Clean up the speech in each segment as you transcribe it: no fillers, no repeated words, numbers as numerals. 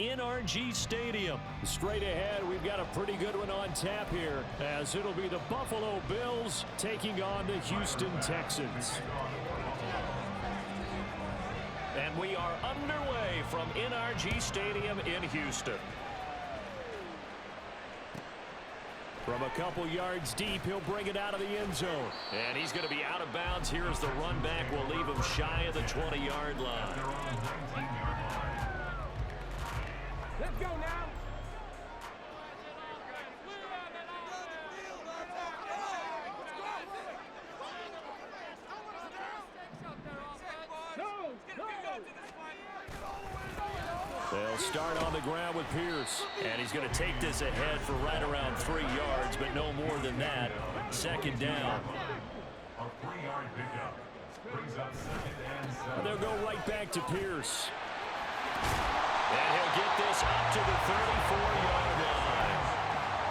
NRG Stadium. Straight ahead, we've got a pretty good one on tap here, as it'll be the Buffalo Bills taking on the Houston Texans. And we are underway from NRG Stadium in Houston. From a couple yards deep, he'll bring it out of the end zone. And he's going to be out of bounds. Here's the run back. We'll leave him shy of the 20-yard line. Let's go now. They'll start on the ground with Pierce. And he's going to take this ahead for right around 3 yards, but no more than that. Second down. And they'll go right back to Pierce. And he'll get this up to the 34-yard line.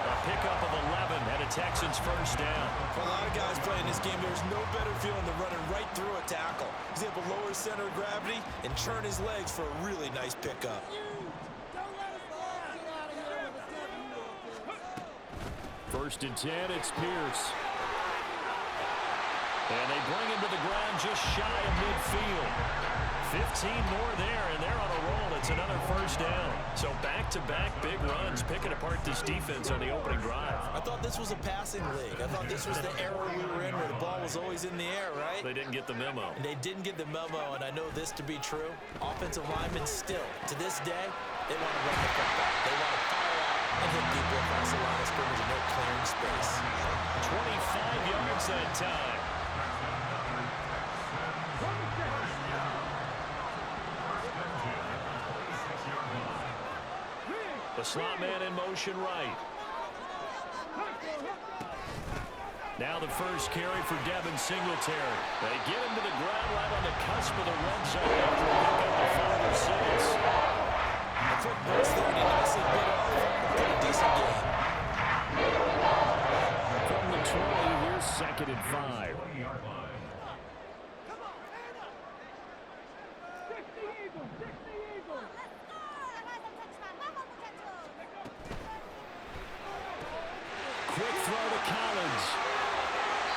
A pickup of 11 and a Texans first down. For a lot of guys playing this game, there's no better feeling than running right through a tackle. He's able to lower his center of gravity and churn his legs for a really nice pickup. First and 10, it's Pierce. And they bring him to the ground just shy of midfield. 15 more there, and they're on a roll. It's another first down. So back-to-back big runs, picking apart this defense on the opening drive. I thought this was a passing league. I thought this was the era we were in where the ball was always in the air, right? They didn't get the memo. And they didn't get the memo, and I know this to be true. Offensive linemen still, to this day, they want to run the football. They want to fire out and hit people across the line of scrimmage and no clearing space. 25 yards that time. The slot man in motion right. Now the first carry for Devin Singletary. They get him to the ground right on the cusp of the red zone after a pickup of 5 or 6. The football's there, and he nicely bit off a pretty decent game. From the 20, here's second and 5. Quick throw to Collins.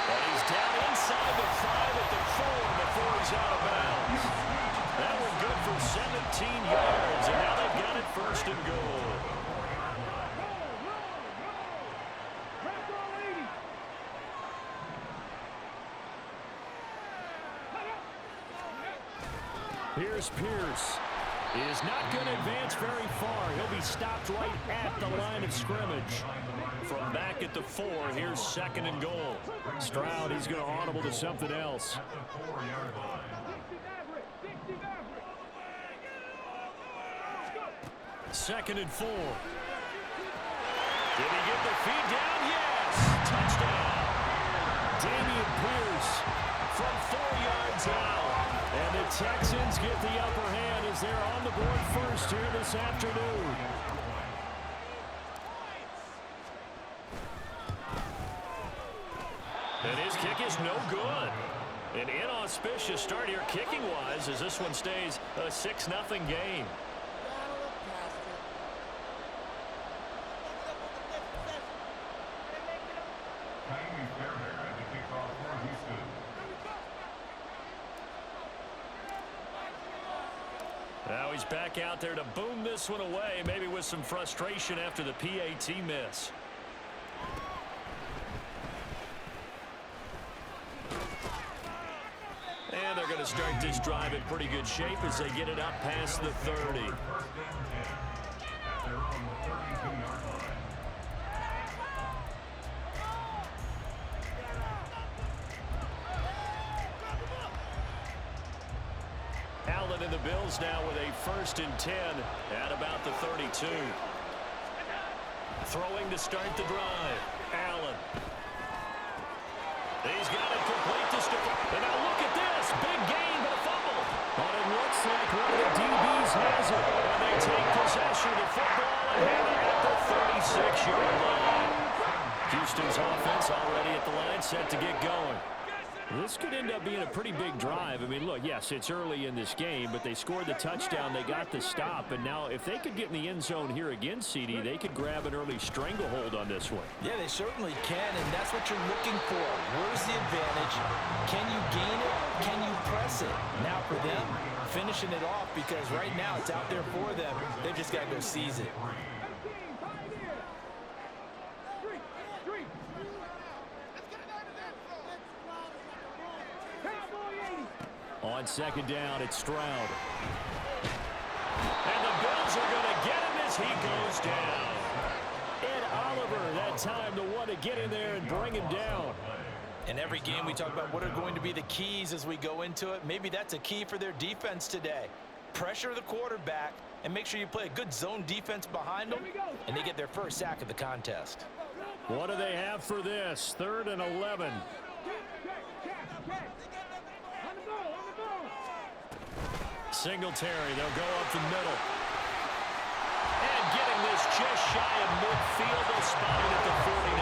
And he's down inside the 5 at the 4 before he's out of bounds. That one good for 17 yards, and now they've got it first and goal. Here's Pierce. He is not going to advance very far. He'll be stopped right at the line of scrimmage. From back at the 4, here's second and goal. Stroud, he's going to audible to something else. Second and 4. Did he get the feed down? Yes! Touchdown! Dameon Pierce From 4 yards out. and the Texans get the upper hand as they're on the board first here this afternoon. And his kick is no good. An inauspicious start here kicking-wise as this one stays a 6-0 game. Now he's back out there to boom this one away, maybe with some frustration after the PAT miss. And they're going to start this drive in pretty good shape as they get it up past the 30. Allen and the Bills now with a 1st and 10 at about the 32. Throwing to start the drive. Allen. He's got it complete to Stephon. And now look at this. Big gain, but a fumble. But it looks like one of the DBs has it. And they take possession of the football and have it at the 36-yard line. Houston's offense already at the line, set to get going. This could end up being a pretty big drive. I mean, look, yes, it's early in this game, but they scored the touchdown. They got the stop. And now if they could get in the end zone here again, CD, they could grab an early stranglehold on this one. Yeah, they certainly can, and that's what you're looking for. Where's the advantage? Can you gain it? Can you press it? Now for them, finishing it off, because right now it's out there for them. They've just got to go seize it. On second down, it's Stroud. And the Bills are going to get him as he goes down. Ed Oliver, that time, the one to get in there and bring him down. In every game, we talk about what are going to be the keys as we go into it. Maybe that's a key for their defense today. Pressure the quarterback and make sure you play a good zone defense behind them, and they get their first sack of the contest. What do they have for this? 3rd and 11. Singletary, they'll go up the middle. And getting this just shy of midfield, they'll spot it at the 49.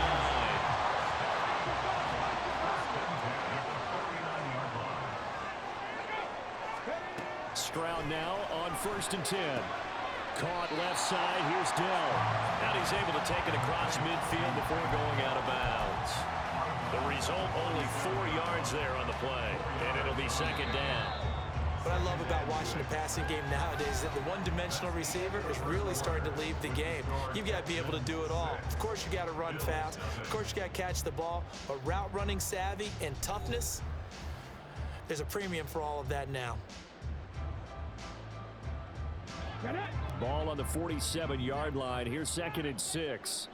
Stroud now on 1st and 10. Caught left side, here's Dell. And he's able to take it across midfield before going out of bounds. The result, only 4 yards there on the play. And it'll be 2nd down. What I love about watching the passing game nowadays is that the one-dimensional receiver is really starting to leave the game. You've got to be able to do it all. Of course, you got to run fast. Of course, you got to catch the ball. But route running savvy and toughness, there's a premium for all of that now. Ball on the 47-yard line. Here's 2nd and 6.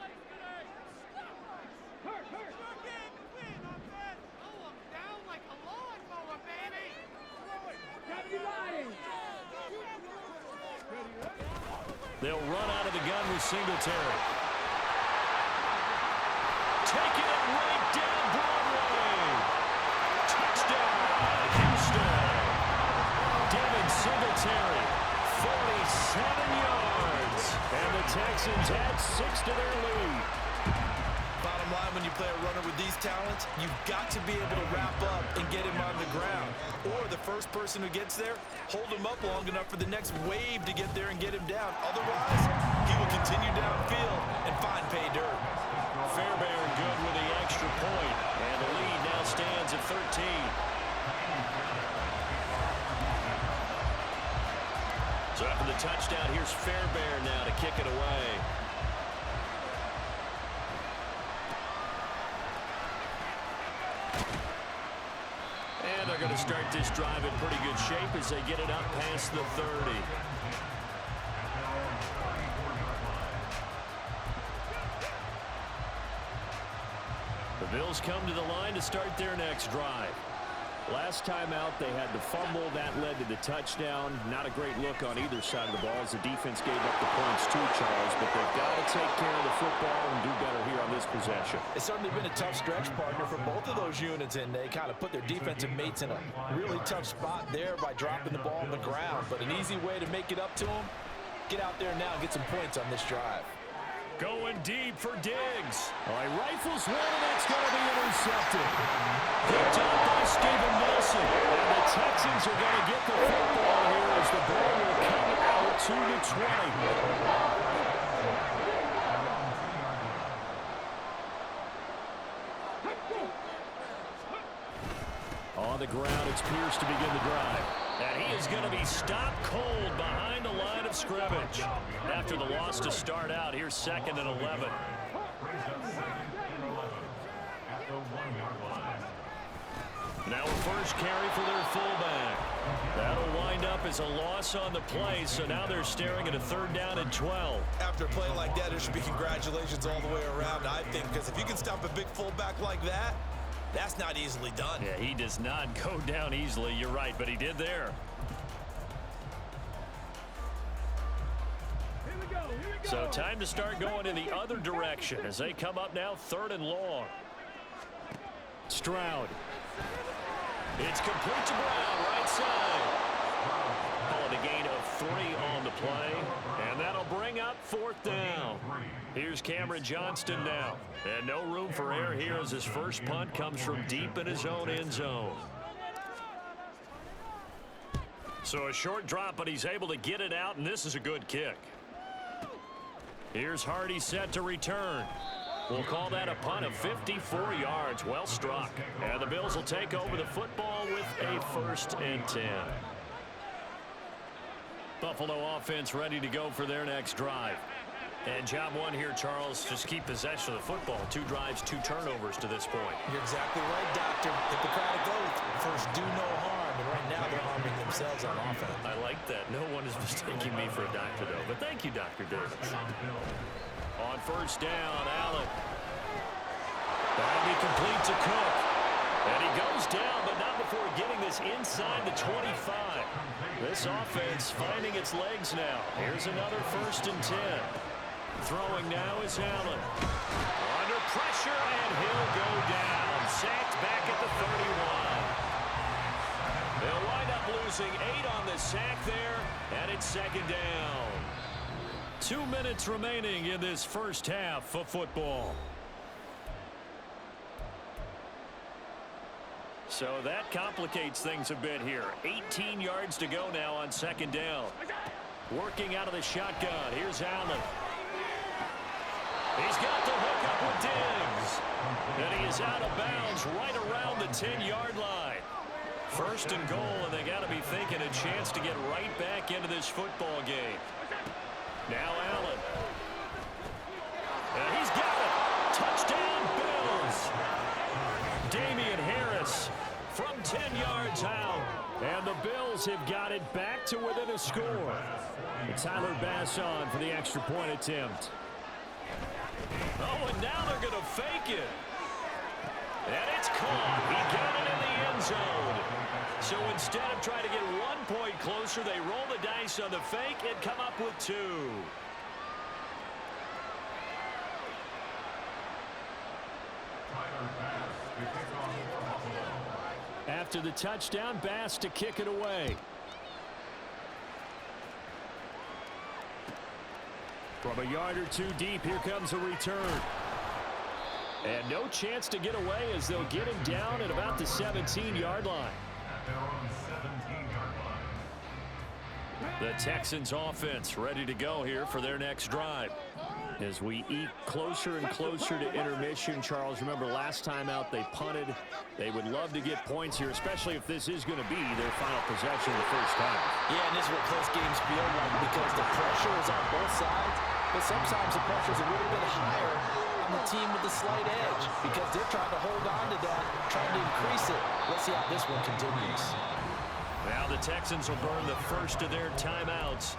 They'll run out of the gun with Singletary. Taking it right down Broadway. Touchdown, Houston. Devin Singletary, 47 yards. And the Texans add 6 to their lead. Bottom line, when you play a runner with these talents, you've got to be able to wrap up and get him on the ground. Or the first person who gets there, hold him up long enough for the next wave to get there and get him down. Otherwise, he will continue downfield and find pay dirt. Fairbairn good with the extra point. And the lead now stands at 13. So after the touchdown, here's Fairbairn now to kick it away. And they're going to start this drive in pretty good shape as they get it up past the 30. The Bills come to the line to start their next drive. Last time out, they had the fumble. That led to the touchdown. Not a great look on either side of the ball as the defense gave up the points too, Charles. But they've got to take care of the football and do better here on this possession. It's certainly been a tough stretch, partner, for both of those units, and they kind of put their defensive mates in a really tough spot there by dropping the ball on the ground. But an easy way to make it up to them, get out there now and get some points on this drive. Going deep for Diggs. All right, rifles one, and it's going to be intercepted. Picked up by Steven Nelson. And the Texans are going to get the football here as the ball will come out 2-20. On the ground, it's Pierce to begin the drive. And he is going to be stopped cold behind the line of scrimmage. After the loss to start out, here's 2nd and 11. Now a first carry for their fullback. That'll wind up as a loss on the play, so now they're staring at a 3rd down and 12. After a play like that, there should be congratulations all the way around, I think, because if you can stop a big fullback like that, that's not easily done. Yeah, he does not go down easily. You're right, but he did there. So time to start going in the other direction as they come up now 3rd and long. Stroud. It's complete to Brown, right side. Calling a gain of 3 on the play, and that'll bring bring up 4th down. Here's Cameron Johnston now. And no room for error here as his first punt comes from deep in his own end zone. So a short drop, but he's able to get it out, and this is a good kick. Here's Hardy set to return. We'll call that a punt of 54 yards. Well struck. And the Bills will take over the football with a 1st and 10. Buffalo offense ready to go for their next drive. And job one here, Charles, just keep possession of the football. 2 drives, 2 turnovers to this point. You're exactly right, Doctor. Hippocratic oath. First, do no harm. And right now, they're harming themselves on offense. I like that. No one is mistaking me for a doctor, though. But thank you, Dr. Davis. On 1st down, Allen. That'll be complete to Cook. And he goes down, but not before getting this inside the 25. This offense finding its legs now. Here's another 1st and 10. Throwing now is Allen. Under pressure, and he'll go down. Sacked back at the 31. They'll wind up losing 8 on the sack there, and it's 2nd down. 2 minutes remaining in this first half of football. So that complicates things a bit here. 18 yards to go now on 2nd down. Working out of the shotgun. Here's Allen. He's got the hook up with Diggs. And he is out of bounds right around the 10-yard line. 1st and goal, and they got to be thinking a chance to get right back into this football game. Now Allen. And he's got it. Touchdown, Bills. Damian Harris from 10 yards out. And the Bills have got it back to within a score. And Tyler Bass on for the extra point attempt. Oh, and now they're going to fake it. And it's caught. He got it in the end zone. So instead of trying to get 1 point closer, they roll the dice on the fake and come up with 2. After the touchdown, Bass to kick it away. From a yard or 2 deep, here comes a return. And no chance to get away as they'll get him down at about the 17-yard line. The Texans offense ready to go here for their next drive. As we eke closer and closer to intermission, Charles, remember last time out they punted. They would love to get points here, especially if this is going to be their final possession the first time. Yeah, and this is what close games feel like because the pressure is on both sides, but sometimes the pressure is a little bit higher on the team with the slight edge because they're trying to hold on to that, trying to increase it. Let's see how this one continues. Now the Texans will burn the first of their timeouts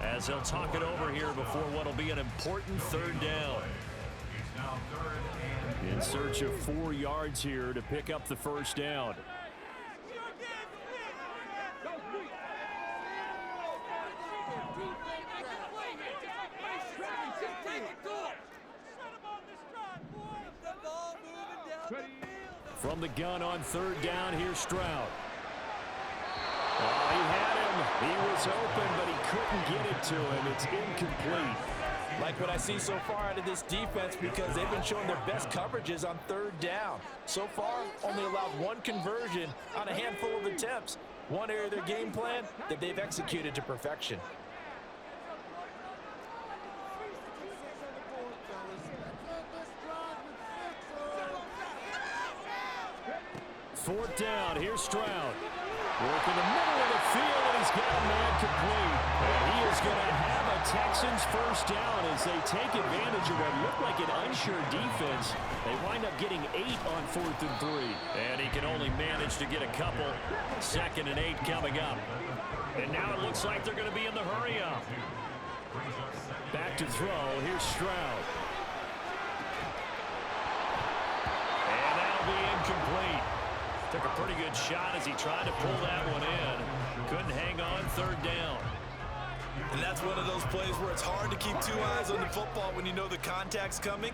as they'll talk it over here before what will be an important 3rd down. In search of 4 yards here to pick up the 1st down. From the gun on 3rd down, here's Stroud. Oh, he had him. He was open, but he couldn't get it to him. It's incomplete. Like what I see so far out of this defense because they've been showing their best coverages on 3rd down. So far, only allowed 1 conversion on a handful of attempts. One area of their game plan that they've executed to perfection. 4th down. Here's Stroud. Working the middle of the field, and he's got a man complete. And he is going to have a Texans 1st down as they take advantage of what looked like an unsure defense. They wind up getting 8 on 4th and 3. And he can only manage to get a couple. 2nd and 8 coming up. And now it looks like they're going to be in the hurry-up. Back to throw. Here's Stroud. And that'll be incomplete. Took a pretty good shot as he tried to pull that one in. Couldn't hang on 3rd down. And that's one of those plays where it's hard to keep 2 eyes on the football when you know the contact's coming,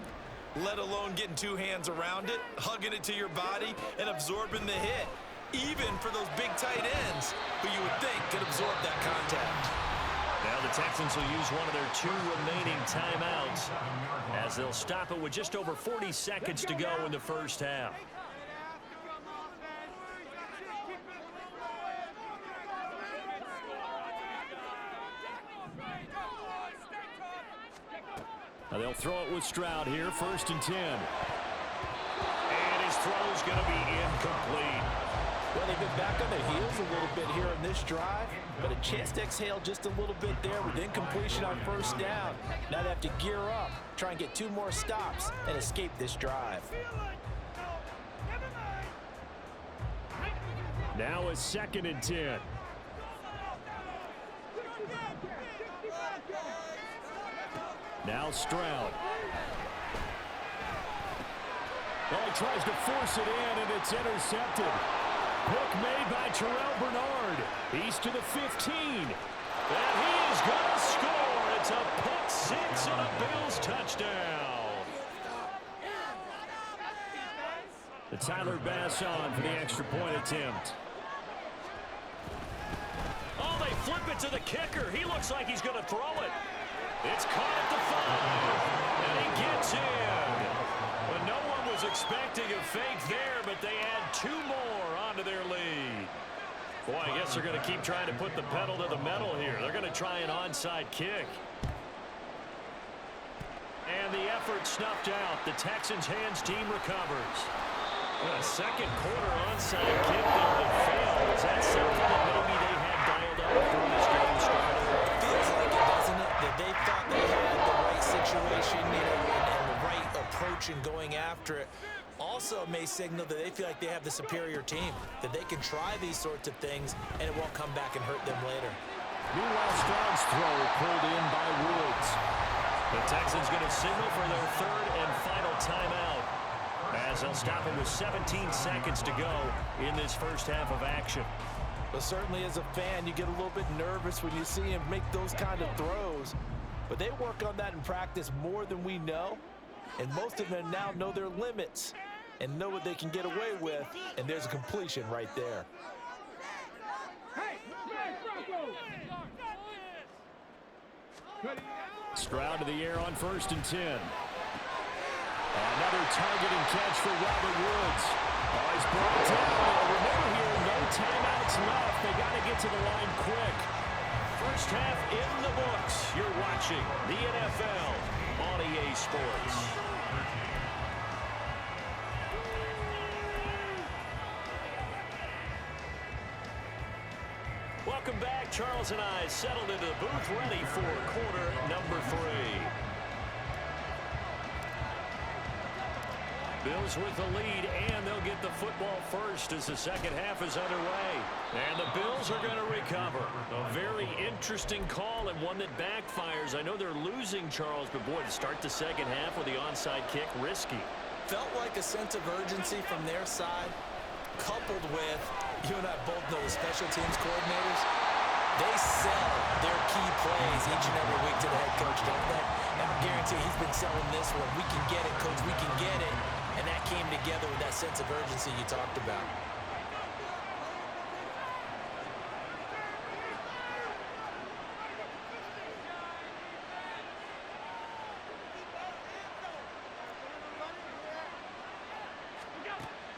let alone getting 2 hands around it, hugging it to your body, and absorbing the hit. Even for those big tight ends who you would think could absorb that contact. Now the Texans will use one of their 2 remaining timeouts as they'll stop it with just over 40 seconds to go in the first half. Now they'll throw it with Stroud here, 1st and 10. And his throw's going to be incomplete. Well, they've been back on their heels a little bit here in this drive, but a chance to exhale just a little bit there with incompletion on 1st down. Now they have to gear up, try and get 2 more stops, and escape this drive. Now a 2nd and 10. Now Stroud. Well, he tries to force it in, and it's intercepted. Hook made by Terrell Bernard. He's to the 15. And he is going to score. It's a pick 6 and a Bills touchdown. The Tyler Bass on for the extra point attempt. Oh, they flip it to the kicker. He looks like he's going to throw it. It's caught at the 5. And he gets in. But no one was expecting a fake there, but they add 2 more onto their lead. Boy, I guess they're going to keep trying to put the pedal to the metal here. They're going to try an onside kick. And the effort snuffed out. The Texans' hands team recovers. A second quarter onside kick there that failed. Is that something that maybe they had dialed up before this game started? Feels like it, doesn't it? That they thought they had the right situation, and the right approach in going after it. Also may signal that they feel like they have the superior team, that they can try these sorts of things, and it won't come back and hurt them later. Meanwhile, Stroud's throw pulled in by Woods. The Texans going to signal for their 3rd and final timeout, as they'll stop it with 17 seconds to go in this first half of action. But certainly as a fan, you get a little bit nervous when you see him make those kind of throws. But they work on that in practice more than we know. And most of them now know their limits and know what they can get away with. And there's a completion right there. Stroud to the air on 1st and 10. Another targeting catch for Robert Woods. Oh, he's brought down. Remember here, no timeouts left. They got to get to the line quick. First half in the books. You're watching the NFL on EA Sports. Welcome back. Charles and I settled into the booth, ready for quarter number 3. Bills with the lead, and they'll get the football first as the second half is underway. And the Bills are going to recover. A very interesting call and one that backfires. I know they're losing, Charles, but boy, to start the second half with the onside kick, risky. Felt like a sense of urgency from their side, coupled with, you and I both know the special teams coordinators, they sell their key plays each and every week to the head coach, don't they? And I guarantee he's been selling this one. We can get it, coach, we can get it. And that came together with that sense of urgency you talked about.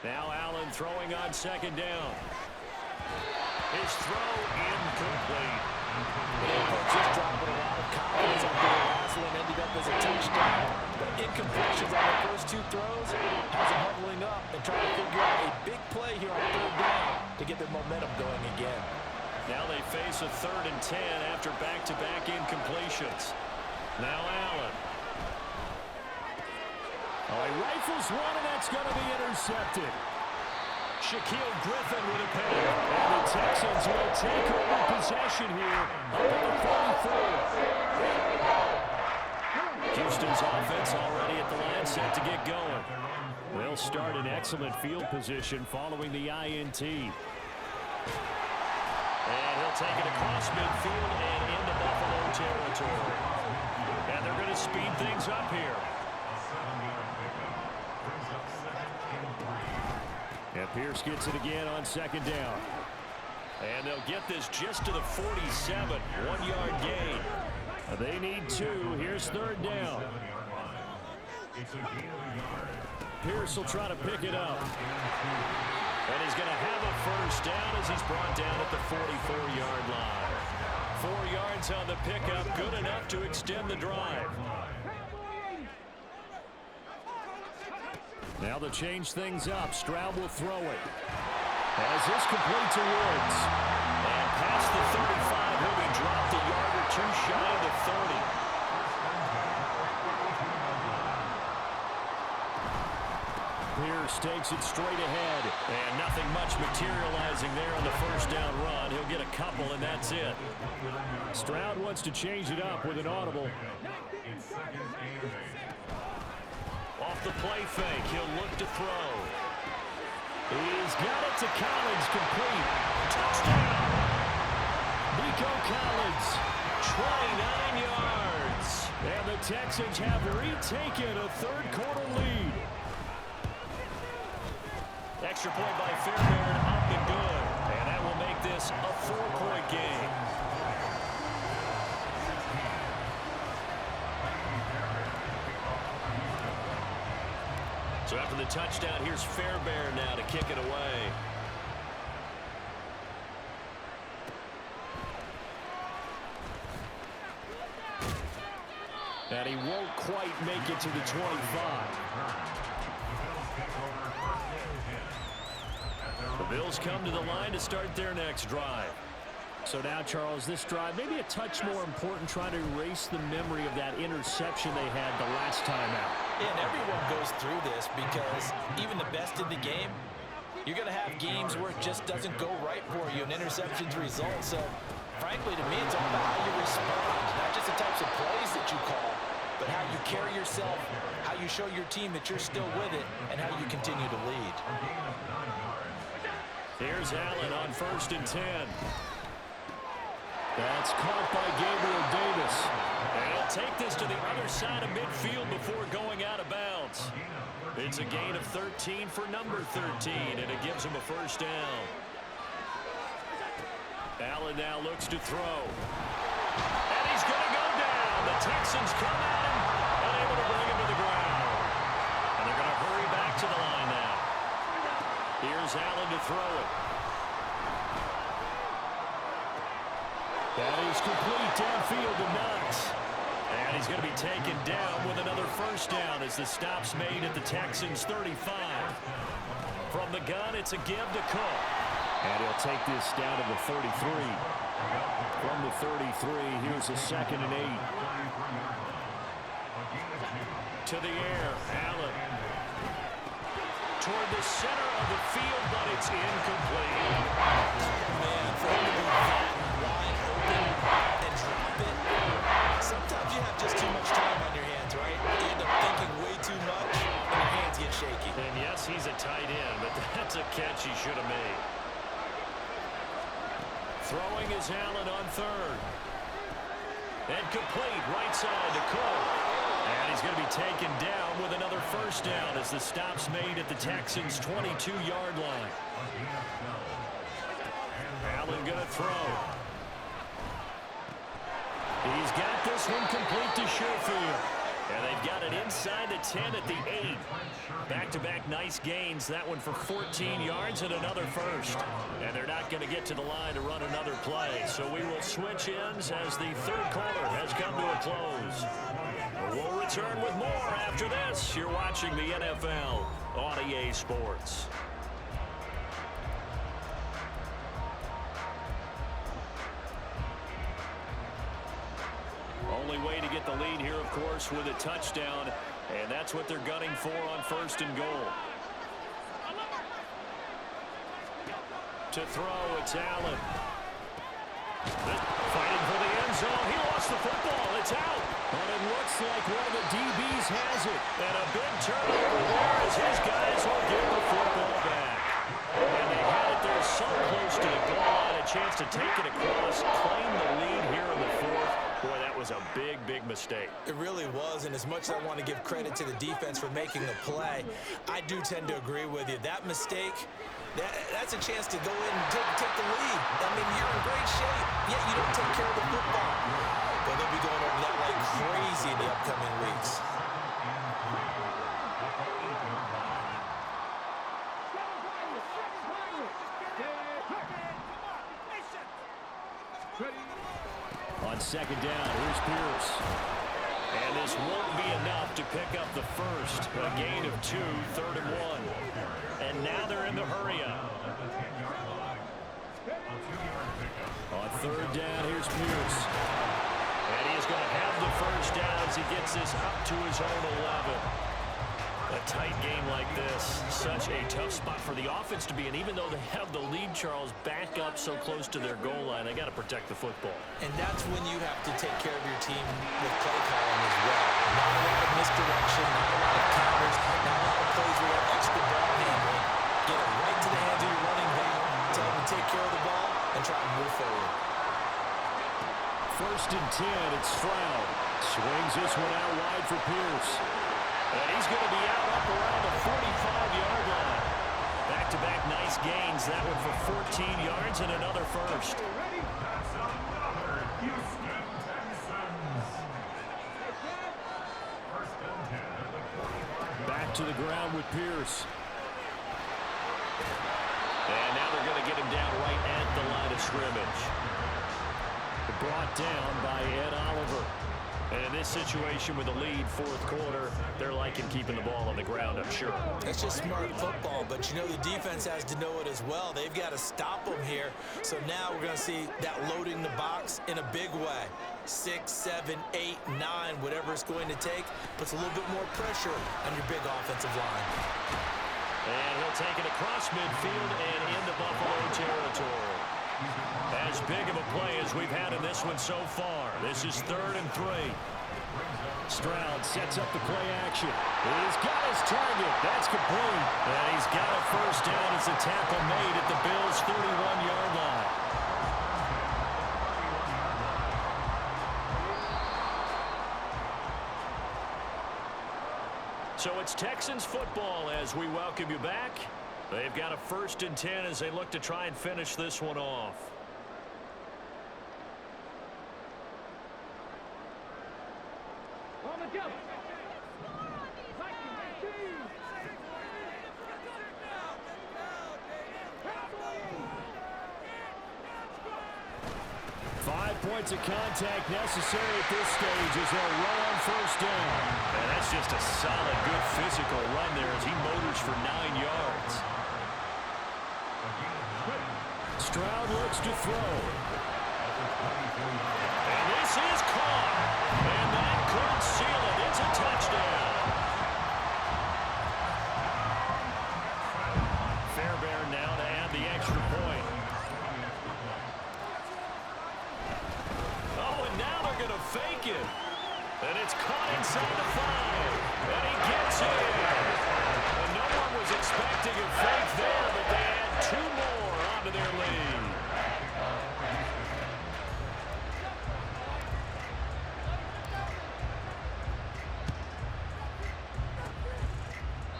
Now Allen throwing on 2nd down. His throw incomplete. Just dropping a lot of confidence on the last one, ended up as a touchdown. But incompletions on the first 2 throws has them huddling up and trying to figure out a big play here on 3rd down to get their momentum going again. Now they face a 3rd and 10 after back-to-back incompletions. Now Allen. Oh, he rifles one, and that's going to be intercepted. Shaquille Griffin with a pick. And the Texans will take over possession here up at the 44. Houston's offense already at the line, set to get going. They'll start in excellent field position following the INT. And he'll take it across midfield and into Buffalo territory. And they're going to speed things up here. And Pierce gets it again on 2nd down. And they'll get this just to the 47, 1-yard gain. They need 2. Here's 3rd down. Pierce will try to pick it up. And he's going to have a 1st down as he's brought down at the 44-yard line. 4 yards on the pickup, good enough to extend the drive. Now they'll change things up. Stroud will throw it. As this complete to Woods. And past the 35, he'll be dropped a yard or 2 shy of the 30. Pierce takes it straight ahead. And nothing much materializing there on the 1st down run. He'll get a couple, and that's it. Stroud wants to change it up with an audible. Off the play fake, he'll look to throw. He's got it to Collins, complete. Touchdown! Nico Collins, 29 yards. And the Texans have retaken a 3rd quarter lead. Extra point by Fairbairn, up and good. And that will make this a 4-point game. So after the touchdown, here's Fairbairn now to kick it away. And he won't quite make it to the 25. The Bills come to the line to start their next drive. So now, Charles, this drive maybe a touch more important, trying to erase the memory of that interception they had the last time out. Yeah, and everyone goes through this because even the best in the game, you're going to have games where it just doesn't go right for you, and interceptions result. So, frankly, to me, it's all about how you respond, not just the types of plays that you call, but how you carry yourself, how you show your team that you're still with it, and how you continue to lead. Here's Allen on 1st and 10. That's caught by Gabriel Davis. And he'll take this to the other side of midfield before going out of bounds. It's a gain of 13 for number 13, and it gives him a 1st down. Allen now looks to throw. And he's going to go down. The Texans come at him, unable to bring him to the ground. And they're going to hurry back to the line now. Here's Allen to throw it. That is complete downfield to Knox. And he's going to be taken down with another 1st down as the stop's made at the Texans' 35. From the gun, it's a give to Cook. And he'll take this down to the 33. From the 33, here's a 2nd and 8. To the air, Allen. Toward the center of the field, but it's incomplete. Man, for him to be that wide open and drop it, sometimes you have just too much time on your hands, right? You end up thinking way too much, and your hands get shaky. And yes, he's a tight end, but that's a catch he should have made. Throwing is Allen on 3rd. And complete, right side to Cook. And he's going to be taken down with another 1st down as the stop's made at the Texans' 22-yard line. Allen going to throw. He's got this one complete to Sherfield. And they've got it inside the 10 at the 8. Back-to-back nice gains. That one for 14 yards and another 1st. And they're not going to get to the line to run another play. So we will switch ends as the 3rd quarter has come to a close. We'll return with more after this. You're watching the NFL on EA Sports. Only way to get the lead here, of course, with a touchdown, and that's what they're gunning for on 1st and goal. To throw, it's Allen. Fighting for the end zone. He lost the football. It's out. But it looks like one of the DBs has it. And a big turnover there as his guys will get the football back. And they had it there so close to the goal line. A chance to take it across, claim the lead here in the 4th. Boy, that was was a big, big mistake. It really was, and as much as I want to give credit to the defense for making the play, I do tend to agree with you. That mistake, that's a chance to go in and take the lead. I mean, you're in great shape, yet you don't take care of the football. But they'll be going over that like crazy in the upcoming weeks. On second down, here's Pierce. And this won't be enough to pick up the first. A gain of 2, 3rd and 1. And now they're in the hurry-up. On third down, here's Pierce. And he is going to have the first down as he gets this up to his own 11. A tight game like this, such a tough spot for the offense to be in. Even though they have the lead, Charles, back up so close to their goal line, they got to protect the football. And that's when you have to take care of your team with play calling as well. Not a lot of misdirection, not a lot of counters, not a lot of plays where you have extra ball handling. Get it right to the hands of your running back, tell him to take care of the ball, and try to move forward. 1st and 10, it's Stroud. Swings this one out wide for Pierce. And he's going to be out up around the 45-yard line. Back-to-back nice gains. That one for 14 yards and another first. Back to the ground with Pierce. And now they're going to get him down right at the line of scrimmage. Brought down by Ed Oliver. And in this situation with the lead, 4th quarter, they're liking keeping the ball on the ground, I'm sure. That's just smart football, but you know the defense has to know it as well. They've got to stop them here. So now we're going to see that loading the box in a big way. 6, 7, 8, 9, whatever it's going to take, puts a little bit more pressure on your big offensive line. And he'll take it across midfield and into Buffalo territory. As big of a play as we've had in this one so far. This is 3rd and 3. Stroud sets up the play action. He's got his target. That's complete. And he's got a first down as the tackle made at the Bills' 31-yard line. So it's Texans football as we welcome you back. They've got a 1st and 10 as they look to try and finish this one off. On the go. 5 points of contact necessary at this stage as they'll run on 1st down. And that's just a solid, good physical run there as he motors for 9 yards. Stroud looks to throw. And this is caught. And that could seal it. It's a touchdown. Fairbairn now to add the extra point. Oh, and now they're going to fake it. And it's caught inside the 5. And he gets it. And no one was expecting a fake there, but they add 2 more onto their lead.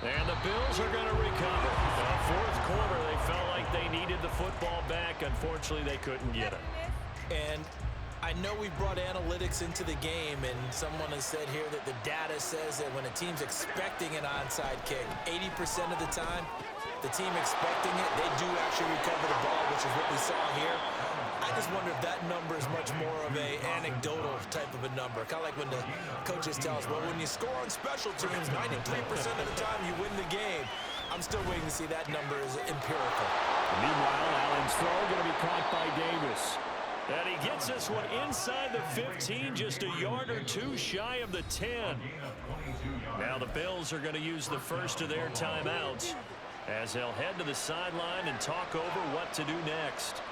And the Bills are going to recover. In the 4th quarter, they felt like they needed the football back. Unfortunately, they couldn't get it. And I know we brought analytics into the game, and someone has said here that the data says that when a team's expecting an onside kick, 80% of the time, the team expecting it, they do actually recover the ball, which is what we saw here. I just wonder if that number is much more of a anecdotal type of a number. Kind of like when the coaches tell us, well, when you score on special teams, 93% of the time you win the game. I'm still waiting to see that number is empirical. Meanwhile, Allen's throw going to be caught by Davis. And he gets this one inside the 15, just a yard or 2 shy of the 10. Now the Bills are going to use the first of their timeouts as they'll head to the sideline and talk over what to do next.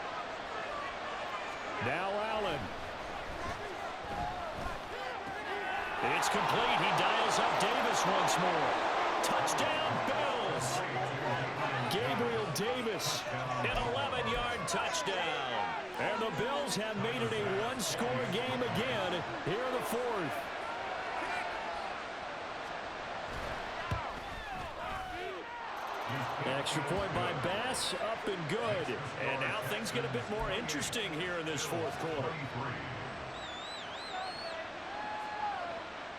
Now Allen. It's complete. He dials up Davis once more. Touchdown, Bills. Gabriel Davis, an 11-yard touchdown. And the Bills have made it a one-score game again here in the fourth. Extra point by Bass, up and good. And now things get a bit more interesting here in this fourth quarter.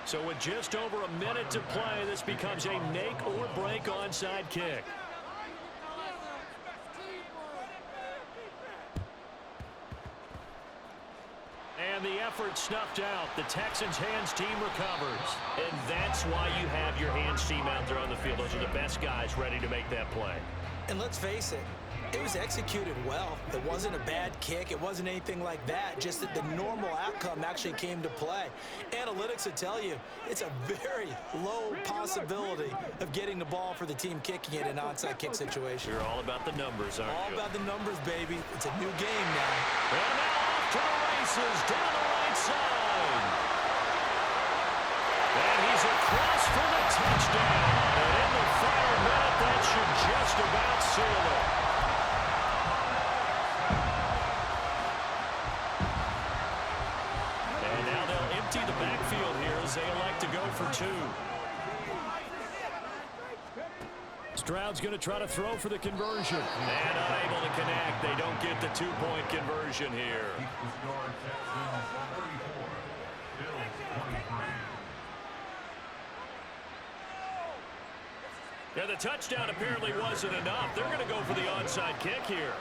So with just over a minute to play, this becomes a make or break onside kick. And the effort snuffed out. The Texans' hands team recovers. And that's why you have your hands team out there on the field. Those are the best guys ready to make that play. And let's face it, it was executed well. It wasn't a bad kick. It wasn't anything like that. Just that the normal outcome actually came to play. Analytics will tell you it's a very low possibility of getting the ball for the team kicking it in an onside kick situation. You're all about the numbers, aren't you? All about the numbers, baby. It's a new game now. And now off to the races down the right side. And he's across for the touchdown. And in the final minute, that should just about seal it. And now they'll empty the backfield here as they elect to go for two. Stroud's going to try to throw for the conversion. And unable to connect. They don't get the two-point conversion here. Yeah, the touchdown apparently wasn't enough. They're going to go for the onside kick here.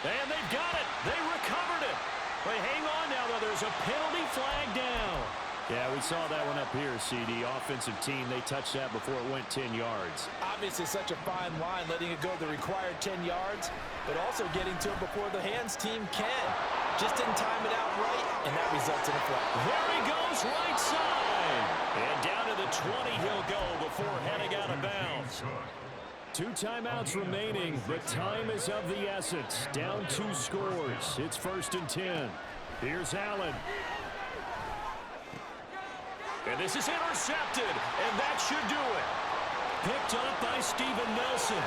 And they've got it. They recovered it. They hang on now, though. There's a penalty flag down. Yeah, we saw that one up here, CD. Offensive team, they touched that before it went 10 yards. Obviously such a fine line, letting it go the required 10 yards, but also getting to it before the hands team can. Just didn't time it out right, and that results in a flag. There he goes, right side. And down to the 20 he'll go before heading out of bounds. 2 timeouts remaining. The time is of the essence. Down 2 scores. It's 1st and 10. Here's Allen. And this is intercepted, and that should do it. Picked up by Steven Nelson.